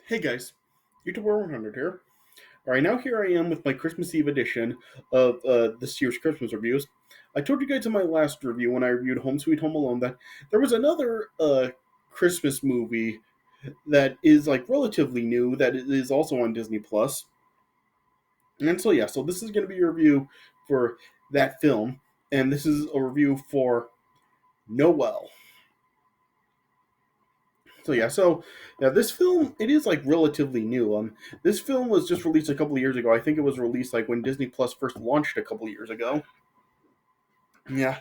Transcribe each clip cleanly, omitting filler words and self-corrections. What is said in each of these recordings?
Hey guys, YouTuber 100 here. Alright, now here I am with my Christmas Eve edition of this year's Christmas reviews. I told you guys in my last review when I reviewed Home Sweet Home Alone that there was another Christmas movie that is like relatively new that is also on Disney Plus. And so yeah, so this is going to be a review for that film, and this is a review for Noelle. So this film it is like relatively new. This film was just released a couple of years ago. I think it was released like when Disney Plus first launched a couple of years ago. Yeah,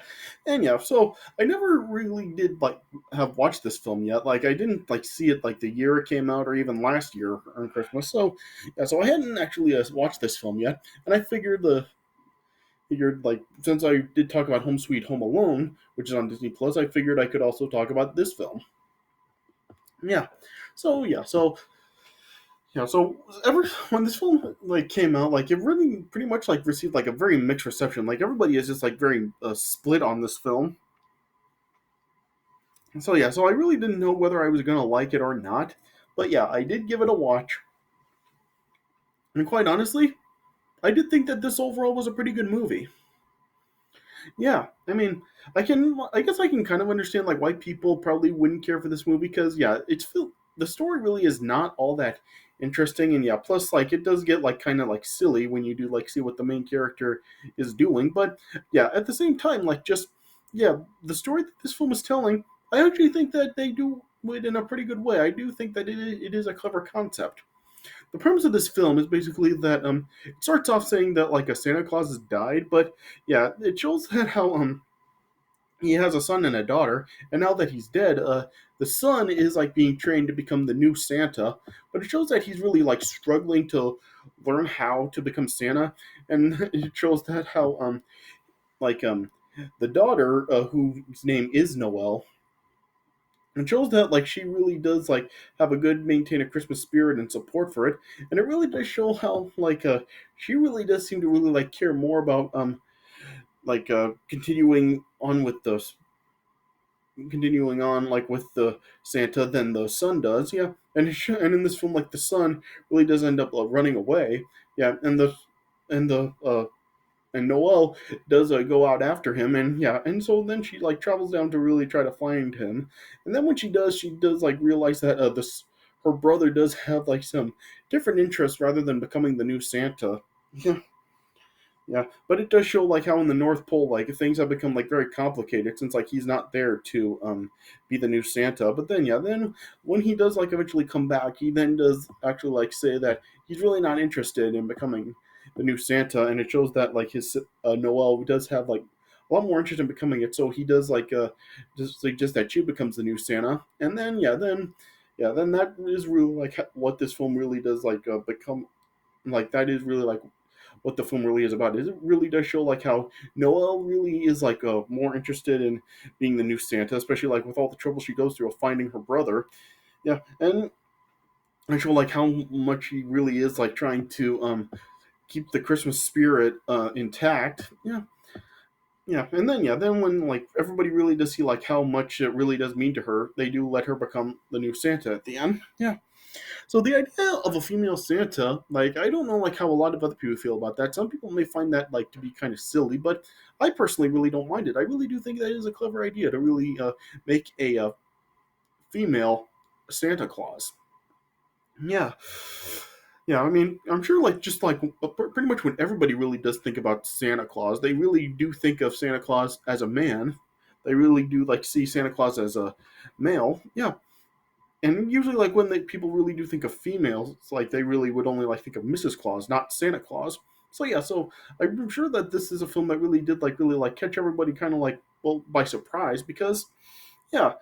and yeah, so I never really did like have watched this film yet. Like I didn't like see it like the year it came out or even last year on Christmas. So yeah, so I hadn't actually watched this film yet, and I figured like since I did talk about Home Sweet Home Alone, which is on Disney Plus, I figured I could also talk about this film. Yeah, so ever when this film like came out, like it really pretty much like received like a very mixed reception. Like everybody is just like very split on this film. So I really didn't know whether I was gonna like it or not. But yeah, I did give it a watch, and quite honestly, I did think that this overall was a pretty good movie. Yeah, I mean, I guess I can kind of understand like why people probably wouldn't care for this movie because yeah, the story really is not all that interesting, and yeah, plus like it does get like kind of like silly when you do like see what the main character is doing, but yeah, at the same time, like just yeah, the story that this film is telling, I actually think that they do it in a pretty good way. I do think that it is a clever concept. The premise of this film is basically that it starts off saying that like a Santa Claus has died, but yeah, it shows that how he has a son and a daughter, and now that he's dead, the son is like being trained to become the new Santa, but it shows that he's really like struggling to learn how to become Santa, and it shows that how like the daughter whose name is Noelle, it shows that like she really does like have a good maintain a Christmas spirit and support for it, and it really does show how like she really does seem to really like care more about continuing on with the continuing on like with the Santa than the son does. Yeah, and in this film like the son really does end up running away. Yeah, and and Noelle does go out after him, and yeah, and so then she like travels down to really try to find him, and then when she does like realize that this her brother does have like some different interests rather than becoming the new Santa. Yeah, yeah, but it does show like how in the North Pole like things have become like very complicated since like he's not there to be the new Santa. But then yeah, then when he does like eventually come back, he then does actually like say that he's really not interested in becoming the new Santa, and it shows that like his Noel does have like a lot more interest in becoming it. So he does just that she becomes the new Santa, and then then that is really like what this film really does like become like that is really like what the film really is about. Is it really does show like how Noelle really is like more interested in being the new Santa, especially like with all the trouble she goes through of finding her brother. Yeah, and I show like how much she really is like trying to keep the Christmas spirit intact. Then when like everybody really does see like how much it really does mean to her, they do let her become the new Santa at the end. Yeah. So the idea of a female Santa, like I don't know like how a lot of other people feel about that. Some people may find that like to be kind of silly, but I personally really don't mind it. I really do think that is a clever idea to really make a female Santa Claus. Yeah. Yeah, I mean, I'm sure, like, just like pretty much when everybody really does think about Santa Claus, they really do think of Santa Claus as a man. They really do, like, see Santa Claus as a male. Yeah, and usually like when people really do think of females, it's like they really would only like think of Mrs. Claus, not Santa Claus. So yeah, so I'm sure that this is a film that really like catch everybody kind of like well by surprise because yeah,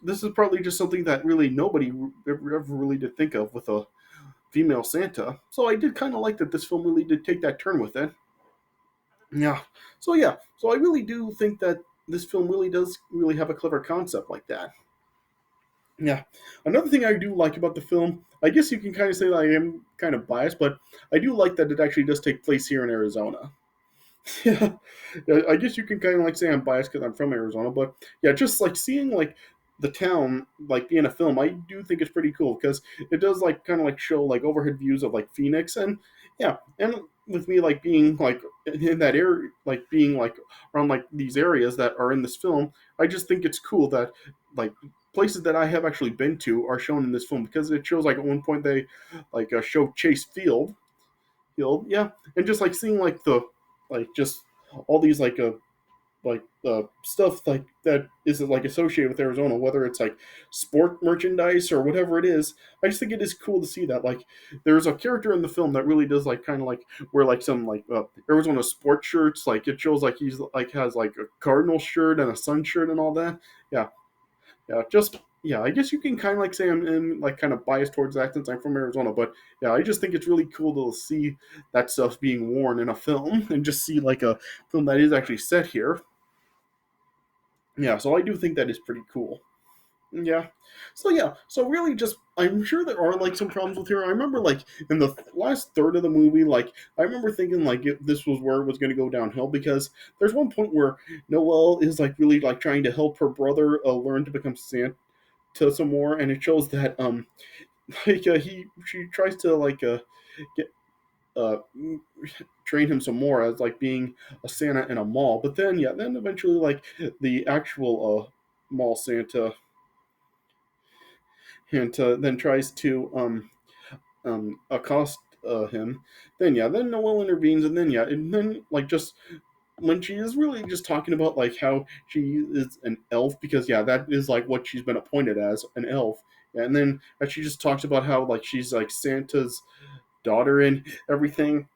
this is probably just something that really nobody ever really did think of with a female Santa. So I did kind of like that this film really did take that turn with it. So I really do think that this film really does really have a clever concept like that. Yeah. Another thing I do like about the film, I guess you can kind of say that I am kind of biased, but I do like that it actually does take place here in Arizona. Yeah. Yeah, I guess you can kind of like say I'm biased because I'm from Arizona, but yeah, just like seeing like the town like being a film, I do think it's pretty cool because it does like kind of like show like overhead views of like Phoenix, and yeah, and with me like being like in that area, like being like around like these areas that are in this film, I just think it's cool that like places that I have actually been to are shown in this film because it shows like at one point they like show Chase Field, yeah, and just like seeing like the like just all these like stuff like that is like associated with Arizona, whether it's like sport merchandise or whatever it is. I just think it is cool to see that. Like, there's a character in the film that really does like kind of like wear like some like Arizona sports shirts. Like it shows like he's like has like a Cardinal shirt and a Sun shirt and all that. Yeah, yeah, just yeah. I guess you can kind of like say I'm in like kind of biased towards that since I'm from Arizona, but yeah, I just think it's really cool to see that stuff being worn in a film and just see like a film that is actually set here. Yeah, so I do think that is pretty cool. Yeah. So yeah, so really just I'm sure there are like some problems with here. I remember like in the last third of the movie, like I remember thinking like this was where it was going to go downhill because there's one point where Noelle is like really like trying to help her brother learn to become Santa some more, and it shows that like he she tries to like get uh train him some more as like being a Santa in a mall, but then yeah, then eventually like the actual mall Santa and then tries to accost him. Then yeah, then Noel intervenes, and then yeah, and then like just when she is really just talking about like how she is an elf because yeah, that is like what she's been appointed as an elf. Yeah, and then she just talks about how like she's like Santa's daughter and everything.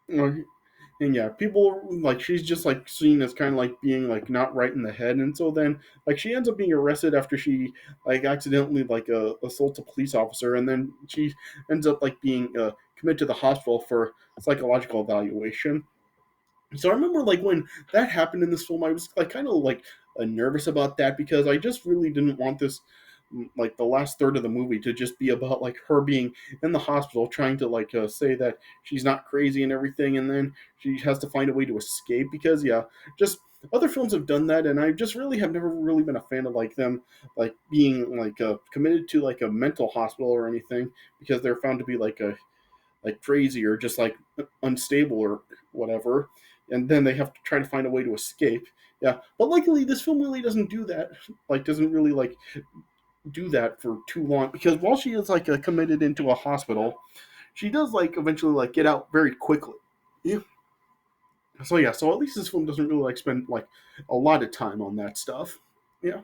And yeah, people like she's just like seen as kind of like being like not right in the head, and so then like she ends up being arrested after she like accidentally like assaults a police officer, and then she ends up like being committed to the hospital for psychological evaluation. So I remember like when that happened in this film, I was like kind of like nervous about that because I just really didn't want this like the last third of the movie to just be about like her being in the hospital trying to like say that she's not crazy and everything, and then she has to find a way to escape because yeah, just other films have done that, and I just really have never really been a fan of like them like being like committed to like a mental hospital or anything because they're found to be like crazy or just like unstable or whatever, and then they have to try to find a way to escape. Yeah, but luckily this film really doesn't do that. Like doesn't really like do that for too long because while she is like committed into a hospital, she does like eventually like get out very quickly. Yeah. So yeah, so at least this film doesn't really like spend like a lot of time on that stuff. Yeah.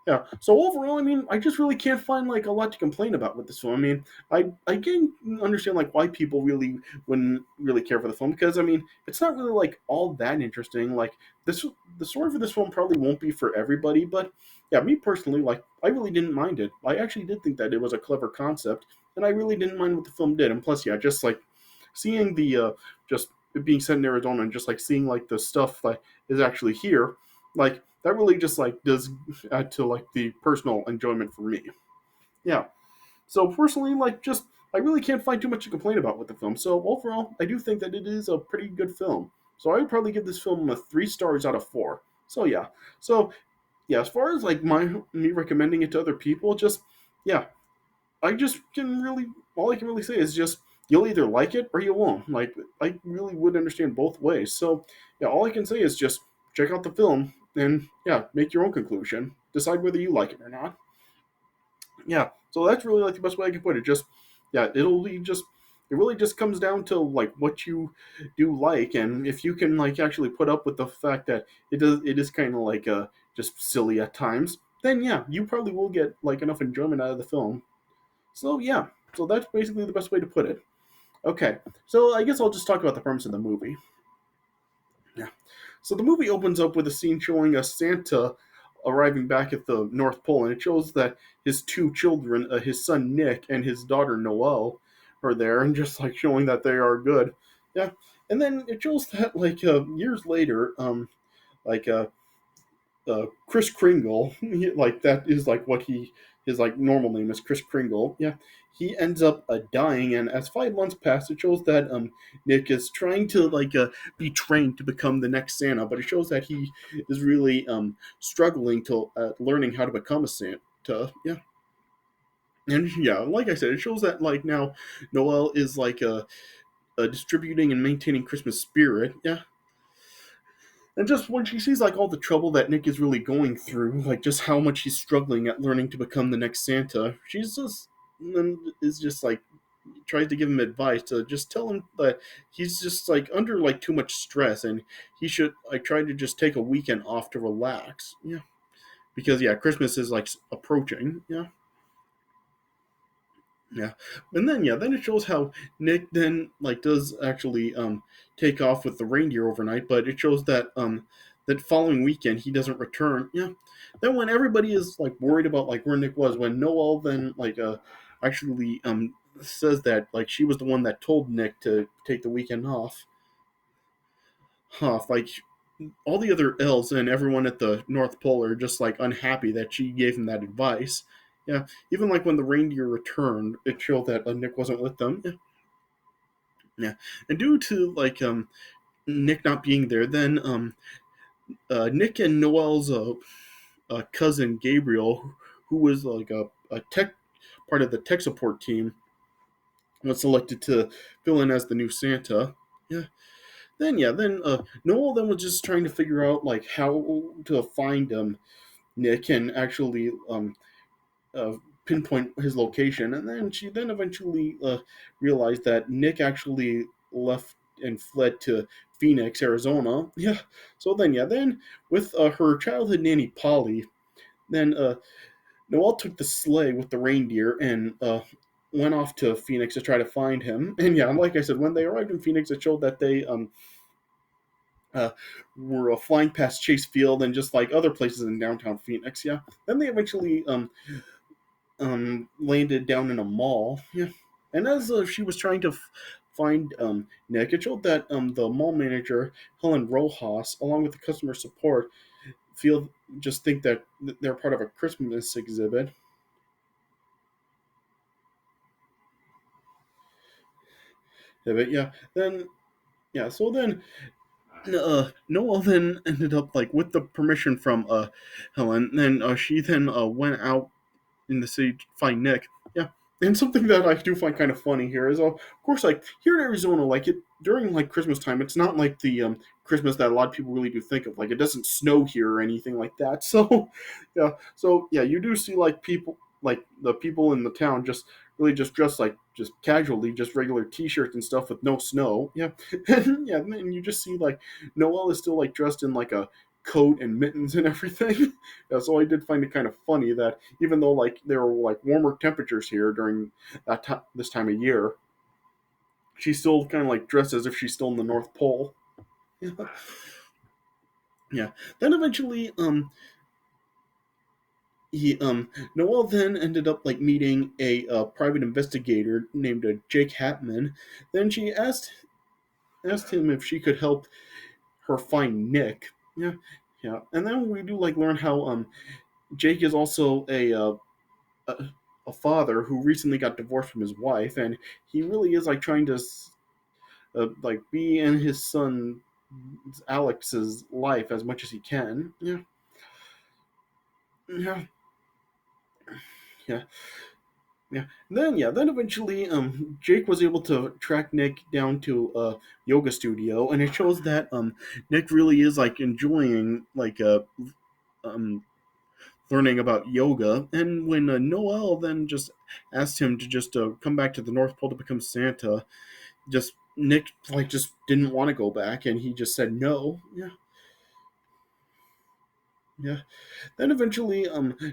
Yeah. So overall, I mean, I just really can't find like a lot to complain about with this film. I mean, I can understand like why people really wouldn't really care for the film because I mean, it's not really like all that interesting. Like this, the story for this film probably won't be for everybody, but yeah, me personally, like I really didn't mind it. I actually did think that it was a clever concept, and I really didn't mind what the film did. And plus, yeah, just like seeing the just it being set in Arizona and just like seeing like the stuff that is actually here, like that really just like does add to like the personal enjoyment for me. Yeah. So personally, like just I really can't find too much to complain about with the film. So overall, I do think that it is a pretty good film. So I would probably give this film a 3 stars out of 4. So yeah. So yeah, as far as like my me recommending it to other people, just yeah, I just can really all I can really say is just you'll either like it or you won't. Like I really would understand both ways. So yeah, all I can say is just check out the film and yeah, make your own conclusion. Decide whether you like it or not. Yeah. So that's really like the best way I can put it. Just yeah, it'll be just it really just comes down to like what you do like and if you can like actually put up with the fact that it is kind of like just silly at times, then yeah, you probably will get like enough enjoyment out of the film. So yeah, so that's basically the best way to put it. Okay, so I guess I'll just talk about the premise of the movie. Yeah. So the movie opens up with a scene showing a Santa arriving back at the North Pole, and it shows that his two children, his son Nick and his daughter Noelle, are there, and just like showing that they are good. Yeah. And then it shows that like years later, like Chris Kringle, like that is like what he his like normal name is Chris Kringle. Yeah, he ends up dying, and as 5 months pass, it shows that Nick is trying to be trained to become the next Santa, but it shows that he is really struggling to learning how to become a Santa. Yeah. And yeah, like I said, it shows that like now Noelle is distributing and maintaining Christmas spirit. Yeah, and just when she sees like all the trouble that Nick is really going through, like just how much he's struggling at learning to become the next Santa, she's just is just like tries to give him advice to just tell him that he's just like under like too much stress and he should like try to just take a weekend off to relax. Yeah, because yeah, Christmas is like approaching. Yeah. Yeah, and then yeah, then it shows how Nick then like does actually take off with the reindeer overnight, but it shows that that following weekend he doesn't return. Yeah, then when everybody is like worried about like where Nick was, when Noel then actually says that like she was the one that told Nick to take the weekend off, like all the other elves and everyone at the North Pole are just like unhappy that she gave him that advice. Yeah, even like when the reindeer returned, it showed that Nick wasn't with them. Yeah, yeah, and due to Nick not being there, then Nick and Noel's cousin Gabriel, who was like a tech part of the tech support team, was selected to fill in as the new Santa. Yeah, then Noel then was just trying to figure out like how to find Nick and actually uh, pinpoint his location, and then she then eventually realized that Nick actually left and fled to Phoenix, Arizona. Yeah. So then, yeah, then with her childhood nanny Polly, then Noelle took the sleigh with the reindeer and went off to Phoenix to try to find him. And yeah, like I said, when they arrived in Phoenix, it showed that they uh, were flying past Chase Field and just like other places in downtown Phoenix. Yeah. Then they eventually landed down in a mall. Yeah, and as she was trying to find Nick, it showed that the mall manager Helen Rojas, along with the customer support, feel just think that they're part of a Christmas exhibit. Yeah, but yeah, then yeah, so then Noel then ended up like with the permission from Helen. Then she then went out in the city to find Nick. Yeah. And something that I do find kind of funny here is, of course, like here in Arizona, like it during like Christmas time, it's not like the Christmas that a lot of people really do think of. Like it doesn't snow here or anything like that. So yeah, you do see like people like the people in the town just really just dress like just casually, just regular T-shirts and stuff with no snow. Yeah, and yeah, and you just see like Noel is still like dressed in like a coat and mittens and everything. Yeah, so I did find it kind of funny that even though like there were like warmer temperatures here during this time of year, she's still kind of like dressed as if she's still in the North Pole. Yeah. Yeah. Then eventually, he Noel then ended up like meeting a private investigator named Jake Hatman. Then she asked him if she could help her find Nick. Yeah. Yeah. And then we do like learn how Jake is also a, a father who recently got divorced from his wife, and he really is like trying to like be in his son Alex's life as much as he can. Yeah, yeah, yeah, yeah. Then eventually, Jake was able to track Nick down to a yoga studio, and it shows that Nick really is like enjoying um learning about yoga. And when Noel then just asked him to just come back to the North Pole to become Santa, just Nick like just didn't want to go back, and he just said no. Yeah, yeah. Then eventually,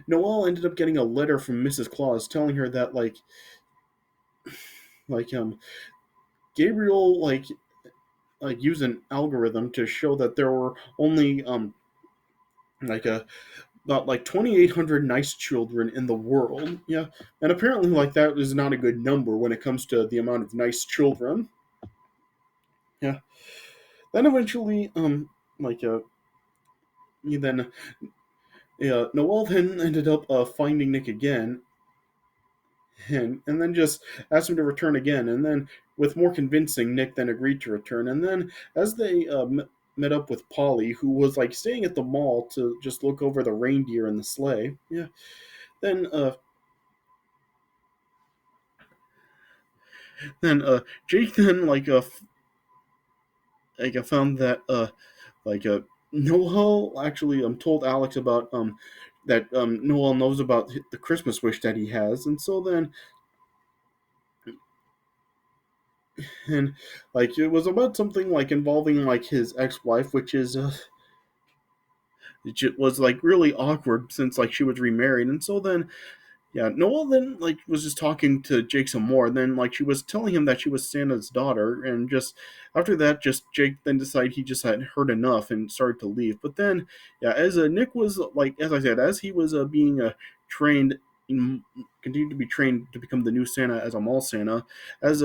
Noelle ended up getting a letter from Mrs. Claus telling her that like Gabriel like used an algorithm to show that there were only like a about like 2,800 nice children in the world. Yeah, and apparently like that is not a good number when it comes to the amount of nice children. Yeah. Then eventually like he then Yeah, Noel then ended up finding Nick again, and then just asked him to return again. And then, with more convincing, Nick then agreed to return. And then, as they met up with Polly, who was like staying at the mall to just look over the reindeer in the sleigh, yeah. Then Jake then found that like Noel actually told Alex about that Noel knows about the Christmas wish that he has, and so then and like it was about something like involving like his ex-wife, which is it was like really awkward since like she was remarried, and so then yeah, Noel then like was just talking to Jake some more. And then like she was telling him that she was Santa's daughter, and just after that, just Jake then decided he just had heard enough and started to leave. But then, yeah, as Nick was like as I said, as he was being trained, continued to be trained to become the new Santa as a mall Santa, as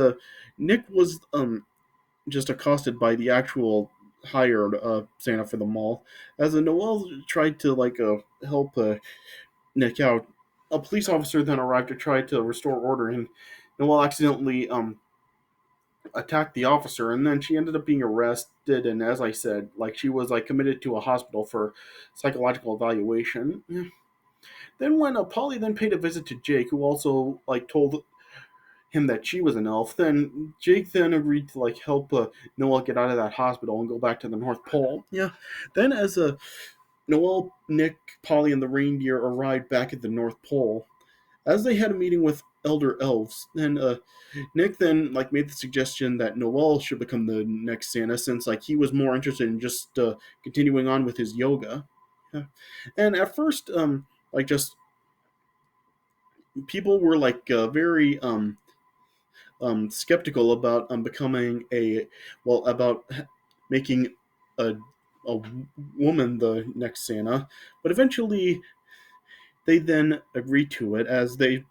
Nick was just accosted by the actual hired Santa for the mall, as Noel tried to like help Nick out. A police officer then arrived to try to restore order, and Noelle accidentally attacked the officer, and then she ended up being arrested. And as I said, like she was like committed to a hospital for psychological evaluation. Yeah. Then when Polly then paid a visit to Jake, who also like told him that she was an elf, then Jake then agreed to like help Noelle get out of that hospital and go back to the North Pole. Yeah. Then as Noelle, Nick, Polly, and the reindeer arrived back at the North Pole, as they had a meeting with elder elves, then Nick then like made the suggestion that Noel should become the next Santa, since like he was more interested in just continuing on with his yoga. Yeah. And at first, like just people were like very skeptical about becoming a about making a a woman the next Santa, but eventually they then agreed to it, as they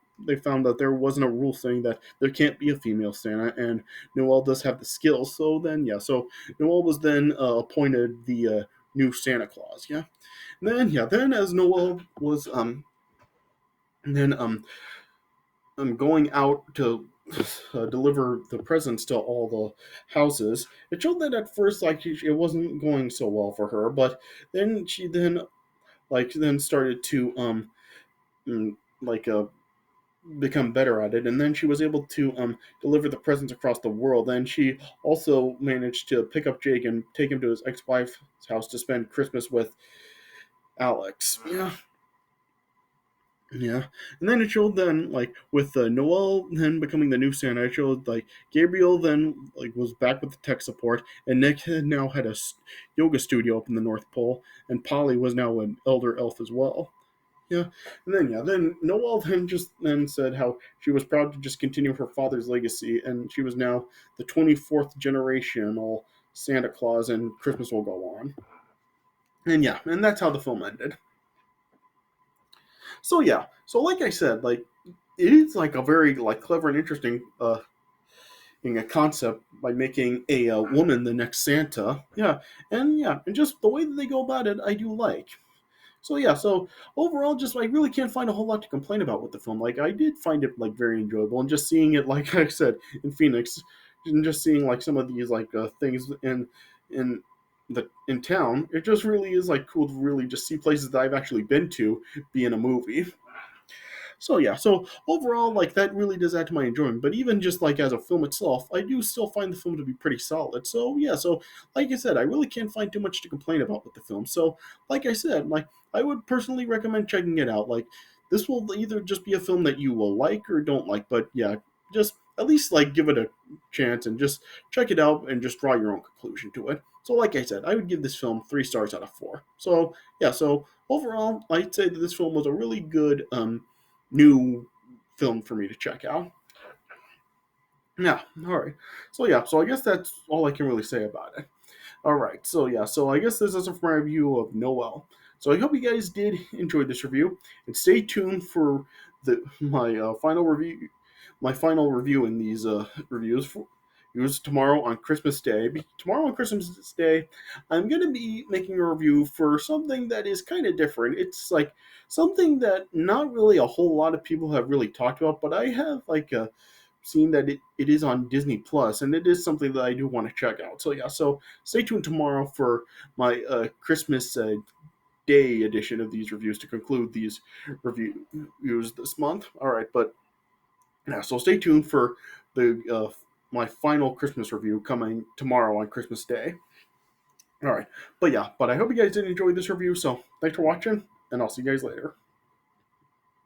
found that there wasn't a rule saying that there can't be a female Santa, and Noel does have the skills. So then, yeah, so Noel was then appointed the new Santa Claus. Yeah, and then yeah, then as Noel was then going out to deliver the presents to all the houses, it showed that at first like it wasn't going so well for her, but then she then then started to mm, like become better at it, and then she was able to deliver the presents across the world. And she also managed to pick up Jake and take him to his ex-wife's house to spend Christmas with Alex. Yeah, yeah. And then it showed then like with Noel then becoming the new Santa. It showed like Gabriel then like was back with the tech support, and Nick had now had a yoga studio up in the North Pole, and Polly was now an elder elf as well. Yeah, and then yeah, then Noelle then just then said how she was proud to just continue her father's legacy, and she was now the 24th generational Santa Claus, and Christmas will go on. And yeah, and that's how the film ended. So yeah, so like I said, like it is like a very like clever and interesting in a concept by making a woman the next Santa. Yeah, and just the way that they go about it, I do like. So yeah, so overall, just I really can't find a whole lot to complain about with the film. Like I did find it like very enjoyable, and just seeing it, like I said, in Phoenix, and just seeing like some of these like things in in town, it just really is like cool to really just see places that I've actually been to be in a movie. So yeah, so overall, like that really does add to my enjoyment. But even just like as a film itself, I do still find the film to be pretty solid. So yeah, so like I said, I really can't find too much to complain about with the film. So like I said, like I would personally recommend checking it out. Like this will either just be a film that you will like or don't like, but yeah, just at least like give it a chance and just check it out and just draw your own conclusion to it. So like I said, I would give this film 3 stars out of 4. So yeah, so overall, I'd say that this film was a really good new film for me to check out. Yeah, all right. So yeah, so I guess that's all I can really say about it. All right, so yeah, so I guess this is a my review of Noel. So I hope you guys did enjoy this review, and stay tuned for the my final review in these reviews. reviews tomorrow on Christmas Day. Tomorrow on Christmas Day, I'm going to be making a review for something that is kind of different. It's like something that not really a whole lot of people have really talked about, but I have seen that it is on Disney Plus, and it is something that I do want to check out. So yeah, so stay tuned tomorrow for my Christmas Day edition of these reviews to conclude these reviews this month. All right, but yeah, so stay tuned for the my final Christmas review coming tomorrow on Christmas Day. All right, but yeah, but I hope you guys did enjoy this review. So thanks for watching, and I'll see you guys later.